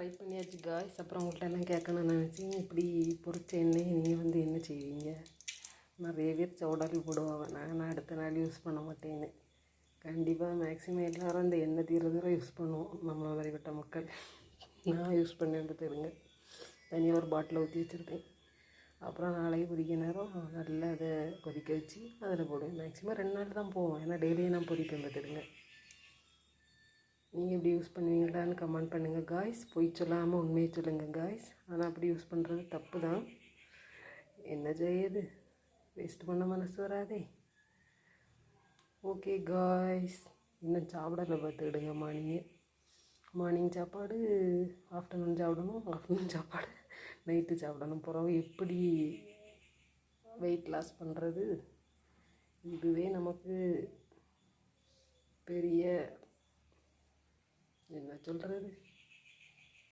Fry பண்ணியாச்சு guys. அப்புறம் உங்கள்கிட்ட என்ன கேட்கணும்னு நினச்சேன், இப்படி பொரிச்ச எண்ணெய் நீங்கள் வந்து என்ன செய்வீங்க? நிறைய பேர் சவுடால் போடுவாங்க, நான் அடுத்த நாள் யூஸ் பண்ண மாட்டேன்னு. கண்டிப்பாக மேக்ஸிமம் எல்லோரும் இந்த எண்ணெய் தீர்றதுரை யூஸ் பண்ணுவோம், நம்மளை வரைவிட்ட மக்கள். நான் யூஸ் பண்ணேன்னு தெரியுங்க. தனியாக ஒரு பாட்டில் ஊற்றி வச்சுருக்கேன். அப்புறம் நாளைக்கு பொரிக்க நேரம் நல்லா அதை கொதிக்க வச்சு அதில் போடுவேன். மேக்ஸிமம் 2 நாள் தான் போவோம், ஏன்னா டெய்லியும் நான் பொரிப்பேன் பார்த்துடுங்க. நீங்கள் எப்படி யூஸ் பண்ணுவீங்களான்னு கமெண்ட் பண்ணுங்கள் காய்ஸ். பொய் சொல்லாமல் உண்மையை சொல்லுங்கள் காய்ஸ். ஆனால் அப்படி யூஸ் பண்ணுறது தப்பு தான், என்ன செய்யுது, வேஸ்ட் பண்ண மனசு வராதே. ஓகே காய்ஸ், இன்னும் சாப்பிடலை பார்த்துக்கிடுங்க. மார்னிங் சாப்பாடு, ஆஃப்டர்நூன் சாப்பிடணும், ஆஃப்டர்நூன் சாப்பாடு நைட்டு சாப்பிடணும். பிறகு எப்படி வெயிட் லாஸ் பண்ணுறது? இதுவே நமக்கு பெரிய என்ன சொல்கிறது,